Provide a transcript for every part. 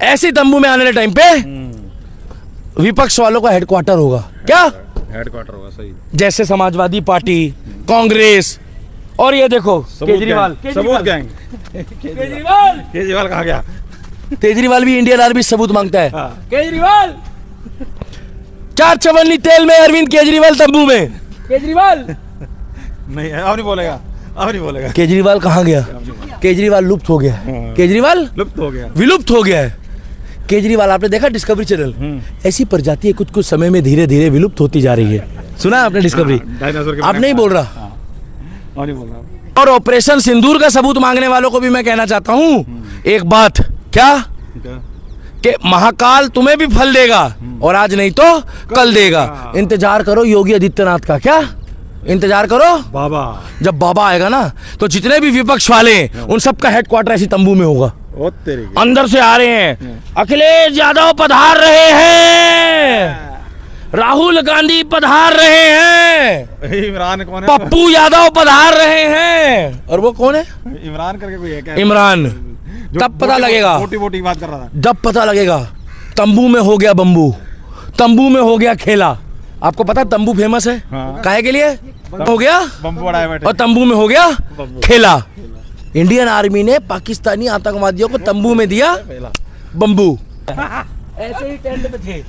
ऐसे तंबू में आने वाले टाइम पे विपक्ष वालों का हेडक्वार्टर होगा। क्या हेडक्वार्टर होगा? सही। जैसे समाजवादी पार्टी, कांग्रेस, और ये देखो केजरीवाल। सबूत गैंग। केजरीवाल कहाँ गया? केजरीवाल भी इंडियन आर्मी सबूत मांगता है। हाँ। केजरीवाल 4 चवन्नी तेल में अरविंद केजरीवाल तंबू में। केजरीवाल नहीं, अब नहीं बोलेगा, अब नहीं बोलेगा। केजरीवाल कहाँ गया? केजरीवाल लुप्त हो गया। केजरीवाल लुप्त हो गया, विलुप्त हो गया है। केजरीवाल आपने देखा डिस्कवरी चैनल, ऐसी प्रजाति कुछ कुछ समय में धीरे धीरे विलुप्त होती जा रही है। सुना आपने डिस्कवरी? आप नहीं बोल रहा, और नहीं बोल रहा। और ऑपरेशन सिंदूर का सबूत मांगने वालों को भी मैं कहना चाहता हूँ एक बात। क्या? कि महाकाल तुम्हें भी फल देगा, और आज नहीं तो कल देगा। इंतजार करो योगी आदित्यनाथ का। क्या इंतजार करो? बाबा, जब बाबा आएगा ना तो जितने भी विपक्ष वाले हैं उन सबका हेडक्वार्टर ऐसी तंबू में होगा। अंदर से आ रहे हैं, अखिलेश यादव पधार रहे हैं, राहुल गांधी पधार रहे हैं, इमरान कौन है? पप्पू यादव पधार रहे हैं। और वो कौन है? इमरान करके कोई है क्या? इमरान। तब पता लगेगा, मोटी बात कर रहा था। जब पता लगेगा तंबू में हो गया बम्बू, तंबू में हो गया खेला। आपको पता तंबू फेमस है काहे के लिए? हो गया बम्बू उड़ाए बैठे, और तंबू में हो गया खेला। इंडियन आर्मी ने पाकिस्तानी आतंकवादियों को तंबू में दिया बम्बू। ऐसे ही टेंट में थे,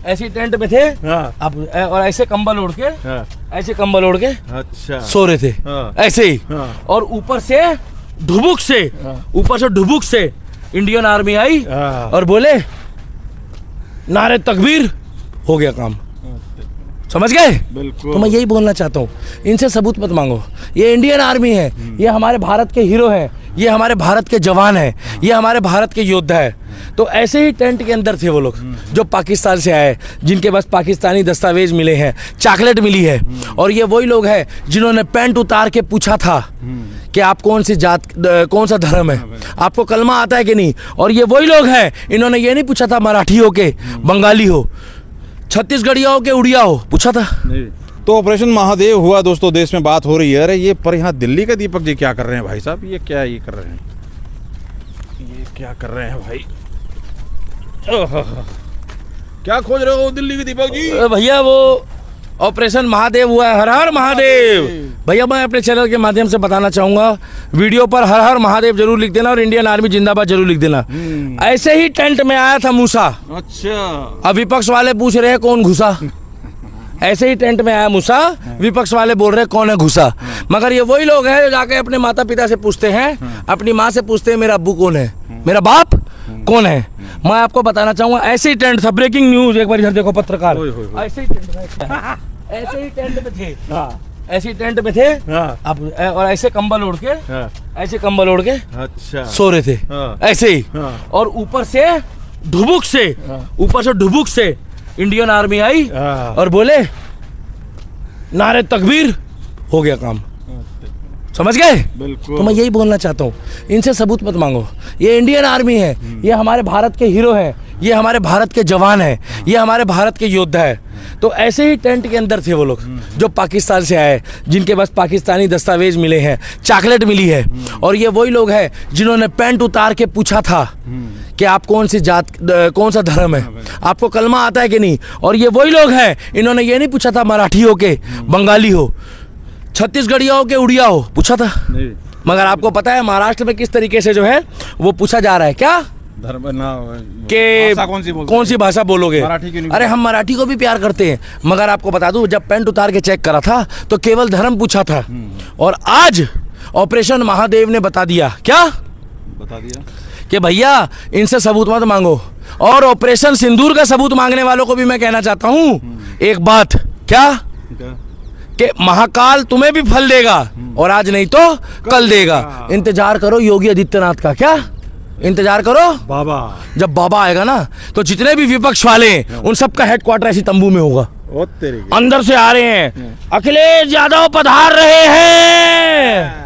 ऐसे टेंट में थे अब, और ऐसे कंबल ओढ़ के, ऐसे कंबल ओढ़ के अच्छा सो रहे थे ऐसे ही। और ऊपर से ढुबुक से, ऊपर से ढुबुक से इंडियन आर्मी आई और बोले नारे तकबीर, हो गया काम। समझ गए? बिल्कुल। तो मैं यही बोलना चाहता हूँ, इनसे सबूत मत मांगो। ये इंडियन आर्मी है, ये हमारे भारत के हीरो हैं, ये हमारे भारत के जवान हैं, ये हमारे भारत के योद्धा है। तो ऐसे ही टेंट के अंदर थे वो लोग जो पाकिस्तान से आए, जिनके पास पाकिस्तानी दस्तावेज मिले हैं, चॉकलेट मिली है। और ये वही लोग हैं जिन्होंने पैंट उतार के पूछा था कि आप कौन सी जात, कौन सा धर्म है, आपको कलमा आता है कि नहीं। और ये वही लोग हैं, इन्होंने ये नहीं पूछा था मराठी हो के बंगाली हो, छत्तीसगढ़िया हो के उड़िया हो, पूछा था नहीं। तो ऑपरेशन महादेव हुआ दोस्तों, देश में बात हो रही है। अरे ये पर यहाँ दिल्ली के दीपक जी क्या कर रहे हैं भाई साहब? ये क्या ये कर रहे हैं? ये क्या कर रहे हैं भाई? क्या खोज रहे हो दिल्ली के दीपक जी? भैया वो ऑपरेशन महादेव हुआ है। हर हर महादेव। भैया मैं अपने चैनल के माध्यम से बताना चाहूंगा, वीडियो पर हर हर महादेव जरूर लिख देना और इंडियन आर्मी जिंदाबाद जरूर लिख देना। ऐसे ही टेंट में आया था मूसा। अच्छा। अब विपक्ष वाले पूछ रहे हैं कौन घुसा। ऐसे ही टेंट में आया मूसा, विपक्ष वाले बोल रहे कौन है घुसा। मगर ये वही लोग हैं जो जाके अपने माता पिता से पूछते हैं, अपनी माँ से पूछते हैं मेरा अब्बू कौन है, मेरा बाप कौन है। मैं आपको बताना चाहूंगा ऐसे ही टेंट था। ब्रेकिंग न्यूज, एक बार इधर देखो पत्रकार। ऐसे ही टेंट में थे, ऐसे ही टेंट में थे अब, और ऐसे कंबल ओढ़ के, ऐसे कंबल ओढ़ के अच्छा सो रहे थे ऐसे ही। और ऊपर से ढुबुक से, ऊपर से ढुबुक से इंडियन आर्मी आई और बोले नारे तकबीर, हो गया काम। समझ गए? बिल्कुल। तो मैं यही बोलना चाहता हूँ, इनसे सबूत मत मांगो। ये इंडियन आर्मी है, ये हमारे भारत के हीरो हैं, ये हमारे भारत के जवान हैं, ये हमारे भारत के योद्धा है। तो ऐसे ही टेंट के अंदर थे वो लोग जो पाकिस्तान से आए, जिनके पास पाकिस्तानी दस्तावेज मिले हैं, चॉकलेट मिली है। और ये वही लोग हैं जिन्होंने पैंट उतार के पूछा था कि आप कौन सी जात, कौन सा धर्म है, आपको कलमा आता है कि नहीं। और ये वही लोग हैं, इन्होंने ये नहीं पूछा था मराठी हो के बंगाली हो, छत्तीसगढ़िया हो के उड़िया हो, पूछा था नहीं। मगर आपको पता है महाराष्ट्र में किस तरीके से जो है वो पूछा जा रहा है? क्या धर्म ना के कौन सी भाषा बोलोगे? अरे हम मराठी को भी प्यार करते हैं। मगर आपको बता दूं, जब पैंट उतार के चेक करा था तो केवल धर्म पूछा था। और आज ऑपरेशन महादेव ने बता दिया। क्या बता दिया? कि भैया इनसे सबूत मत मांगो। और ऑपरेशन सिंदूर का सबूत मांगने वालों को भी मैं कहना चाहता हूँ एक बात। क्या? कि महाकाल तुम्हें भी फल देगा, और आज नहीं तो कल देगा। इंतजार करो योगी आदित्यनाथ का। क्या इंतजार करो? बाबा। जब बाबा आएगा ना तो जितने भी विपक्ष वाले हैं उन सबका हेडक्वार्टर ऐसी तंबू में होगा। अंदर से आ रहे हैं, अखिलेश यादव पधार रहे हैं,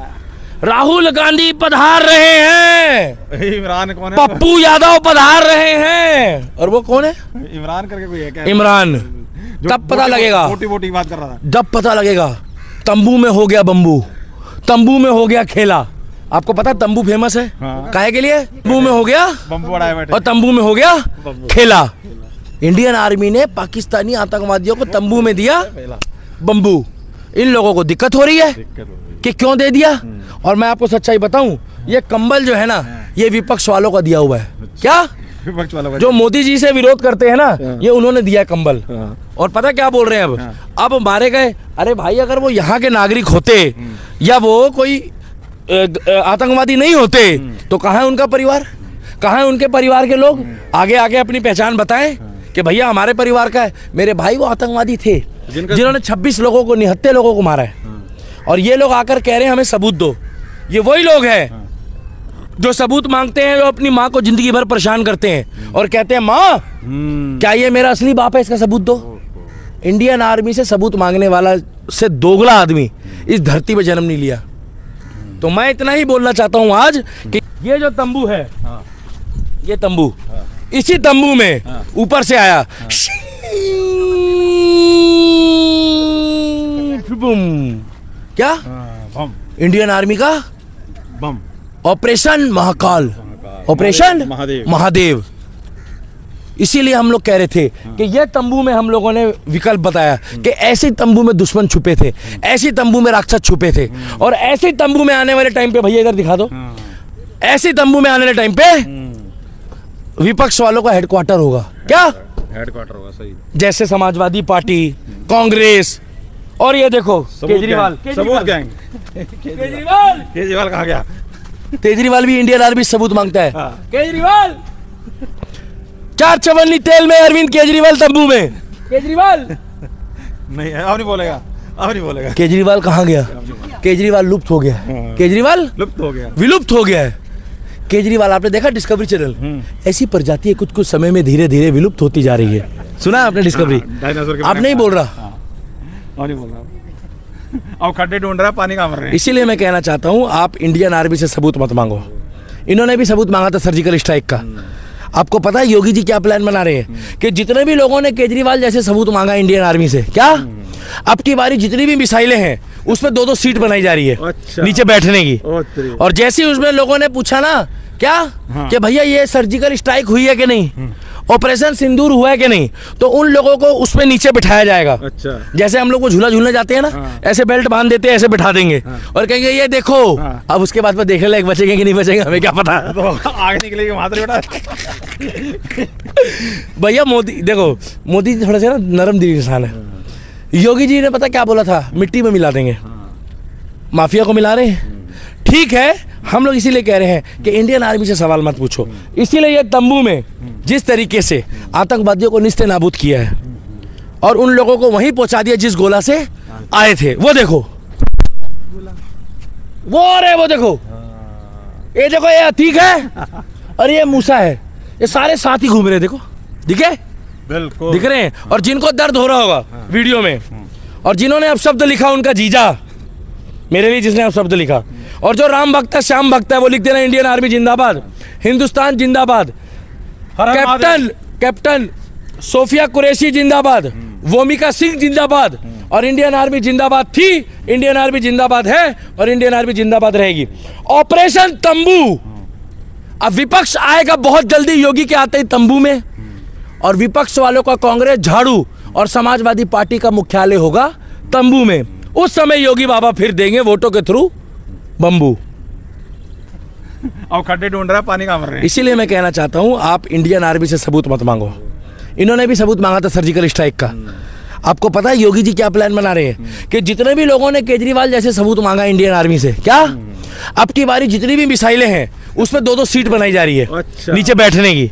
राहुल गांधी पधार रहे हैं, इमरान कौन है? पप्पू यादव पधार रहे हैं। और वो कौन है? इमरान करके कोई है क्या? इमरान। तब पता लगेगा, मोटी बात कर रहा था। जब पता लगेगा तंबू में हो गया बम्बू, तंबू में हो गया खेला। आपको पता है तंबू फेमस है हाँ। काहे के लिए? तंबू में हो गया बम्बू उड़ाए बैठे और तंबू में हो गया खेला। इंडियन आर्मी ने पाकिस्तानी आतंकवादियों को तंबू में दिया बम्बू। इन लोगों को दिक्कत हो रही है कि क्यों दे दिया। और मैं आपको सच्चाई बताऊं, ये कंबल जो है ना, ये विपक्ष वालों का दिया हुआ है। क्या? विपक्ष वालों का जो मोदी जी से विरोध करते हैं ना, ये उन्होंने दिया है कंबल। और पता क्या बोल रहे हैं अब मारे गए। अरे भाई, अगर वो यहाँ के नागरिक होते या वो कोई आतंकवादी नहीं होते तो कहाँ है उनका परिवार? कहाँ है उनके परिवार के लोग? आगे आगे अपनी पहचान बताएं कि भैया हमारे परिवार का है। मेरे भाई वो आतंकवादी थे जिन्होंने 26 लोगों को, 79 लोगों को मारा है। और ये लोग आकर कह रहे हैं हमें सबूत दो। ये वही लोग हैं जो सबूत मांगते हैं, जो अपनी माँ को जिंदगी भर परेशान करते हैं और कहते हैं माँ क्या ये मेरा असली बाप है, इसका सबूत दो। इंडियन आर्मी से सबूत मांगने वाला से दोगला आदमी इस धरती पे जन्म नहीं लिया। तो मैं इतना ही बोलना चाहता हूँ आज कि ये जो तंबू है, ये तंबू, इसी तंबू में ऊपर से आया क्या? बम। इंडियन आर्मी का बम। Operation Mahakal, operation Mahadev. इसीलिए हम लोग कह रहे थे कि यह तंबू में हम लोगों ने विकल्प बताया कि ऐसे तंबू में दुश्मन छुपे थे, ऐसे तंबू में राक्षस छुपे थे। और ऐसे तंबू में आने वाले टाइम पे, भैया इधर दिखा दो, ऐसे तंबू में आने वाले टाइम पे विपक्ष वालों का हेडक्वार्टर होगा। क्या हेडक्वार्टर होगा? सही। जैसे समाजवादी पार्टी, कांग्रेस, और ये देखो केजरीवाल। सबूत गैंग। केजरीवाल कहाँ गया? केजरीवाल भी इंडियन आर्मी सबूत मांगता है। केजरीवाल 4 चवन्नी तेल में अरविंद केजरीवाल तंबू में। केजरीवाल नहीं, अब नहीं बोलेगा, अब नहीं बोलेगा। केजरीवाल कहाँ गया? केजरीवाल लुप्त हो गया। केजरीवाल लुप्त हो गया, विलुप्त हो गया है। केजरीवाल आपने देखा डिस्कवरी चैनल? ऐसी प्रजाति कुछ कुछ समय में धीरे धीरे विलुप्त होती जा रही है। सुना आपने डिस्कवरी? आप नहीं बोल रहा, नहीं बोल रहा। अब खड्डे ढूंढ रहा, पानी कहाँ मर रहे हैं। इसीलिए मैं कहना चाहता हूँ आप इंडियन आर्मी से सबूत मत मांगो। इन्होंने भी सबूत मांगा था सर्जिकल स्ट्राइक का। आपको पता है योगी जी क्या प्लान बना रहे हैं कि जितने भी लोगों ने केजरीवाल जैसे सबूत मांगा इंडियन आर्मी से, क्या अब की बारी जितनी भी मिसाइलें हैं उसमें 2-2 सीट बनाई जा रही है। अच्छा। नीचे बैठने की। और जैसे ही उसमें लोगों ने पूछा ना क्या कि भैया ये सर्जिकल स्ट्राइक हुई है कि नहीं, ऑपरेशन सिंदूर हुआ है कि नहीं, तो उन लोगों को उसमें नीचे बिठाया जाएगा। अच्छा। जैसे हम लोग को झूला झूलने जाते हैं ना, ऐसे बेल्ट बांध देते हैं, ऐसे बिठा देंगे और कहेंगे ये देखो। अब उसके बाद में देखने लायक बचेंगे कि नहीं बचेंगे हमें क्या पता। तो आगे निकलेगी वहां से बेटा। भैया मोदी देखो, मोदी जी थोड़ा सा ना नरम दिल इंसान है। योगी जी ने पता क्या बोला था? मिट्टी में मिला देंगे। माफिया को मिला रहे हैं। ठीक है, हम लोग इसीलिए कह रहे हैं कि इंडियन आर्मी से सवाल मत पूछो। इसीलिए ये तंबू में जिस तरीके से आतंकवादियों को निस्ते नाबूद किया है और उन लोगों को वहीं पहुंचा दिया जिस गोला से आए थे। वो देखो, वो अरे वो देखो, ये देखो, ये अतीक है और ये मूसा है। ये सारे साथ ही घूम रहे, देखो, दिखे? बिल्कुल दिख रहे हैं। और जिनको दर्द हो रहा होगा वीडियो में, और जिन्होंने अपशब्द लिखा उनका जीजा, मेरे लिए जिसने अपशब्द लिखा, और जो राम भक्त है, श्याम भक्त है, वो लिख देना इंडियन आर्मी जिंदाबाद, हिंदुस्तान जिंदाबाद, कैप्टन सोफिया कुरैशी जिंदाबाद, वोमिका सिंह जिंदाबाद, और इंडियन आर्मी जिंदाबाद थी, इंडियन आर्मी जिंदाबाद है और इंडियन आर्मी जिंदाबाद रहेगी। ऑपरेशन तंबू। अब विपक्ष आएगा बहुत जल्दी योगी के आते ही तंबू में, और विपक्ष वालों का कांग्रेस, झाड़ू और समाजवादी पार्टी का मुख्यालय होगा तंबू में। उस समय योगी बाबा फिर देंगे वोटों के थ्रू बम्बू। अब खड्डे ढूंढ रहा, पानी कहाँ मर रहे हैं। इसीलिए मैं कहना चाहता हूं आप इंडियन आर्मी से सबूत मत मांगो। इन्होंने भी सबूत मांगा था सर्जिकल स्ट्राइक का। आपको पता है योगी जी क्या प्लान बना रहे हैं कि जितने भी लोगों ने केजरीवाल जैसे सबूत मांगा इंडियन आर्मी से, क्या अब की बारी जितनी भी मिसाइलें हैं उसमें 2-2 सीट बनाई जा रही है। अच्छा। नीचे बैठने की।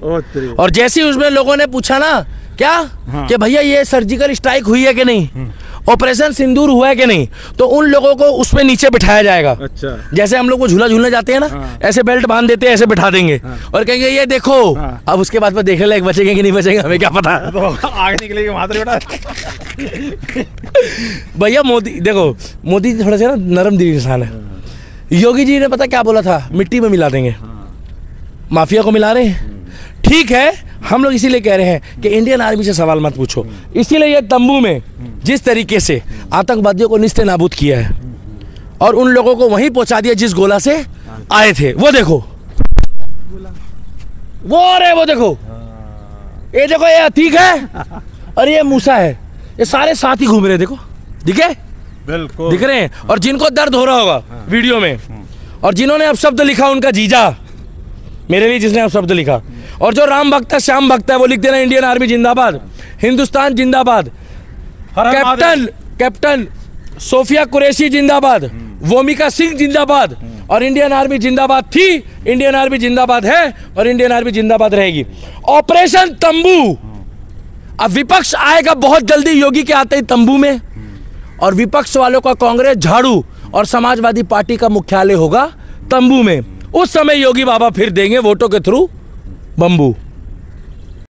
और जैसे ही उसमें लोगों ने पूछा ना क्या कि भैया ये सर्जिकल स्ट्राइक हुई है कि नहीं, ऑपरेशन सिंदूर हुआ है कि नहीं, तो उन लोगों को उसमें नीचे बिठाया जाएगा। अच्छा। जैसे हम लोग को झूला झूलने जाते हैं ना, ऐसे बेल्ट बांध देते हैं, ऐसे बिठा देंगे और कहेंगे ये देखो। अब उसके बाद में देखने लायक बचेंगे कि नहीं बचेंगे हमें क्या पता। तो आगे निकलेगी वहां से बेटा। भैया मोदी देखो, मोदी जी थोड़ा सा ना नरम दिल इंसान है। योगी जी ने पता क्या बोला था? मिट्टी में मिला देंगे। माफिया को मिला रहे हैं। ठीक है, हम लोग इसीलिए कह रहे हैं कि इंडियन आर्मी से सवाल मत पूछो। इसीलिए ये तंबू में जिस तरीके से आतंकवादियों को निस्ते नाबूद किया है और उन लोगों को वहीं पहुंचा दिया जिस गोला से आए थे। वो देखो, वो अरे वो देखो, ये देखो, ये अतीक है और ये मूसा है, ये सारे साथ ही घूम रहे, देखो दिखे, बिल्कुल दिख रहे हैं। और जिनको दर्द हो रहा होगा वीडियो में, और जिन्होंने अपशब्द लिखा, उनका जीजा मेरे लिए जिसने अपशब्द लिखा, और जो राम भक्त है, श्याम भक्त है, वो लिख देना इंडियन आर्मी जिंदाबाद, हिंदुस्तान जिंदाबाद, कैप्टन सोफिया कुरैशी जिंदाबाद, वोमिका सिंह जिंदाबाद, और इंडियन आर्मी जिंदाबाद थी, इंडियन आर्मी जिंदाबाद है, और इंडियन आर्मी जिंदाबाद रहेगी। ऑपरेशन तंबू, अब विपक्ष आएगा बहुत जल्दी योगी के आते ही तंबू में, और विपक्ष वालों का कांग्रेस, झाड़ू और समाजवादी पार्टी का मुख्यालय होगा तंबू में। उस समय योगी बाबा फिर देंगे वोटों के थ्रू बंबू।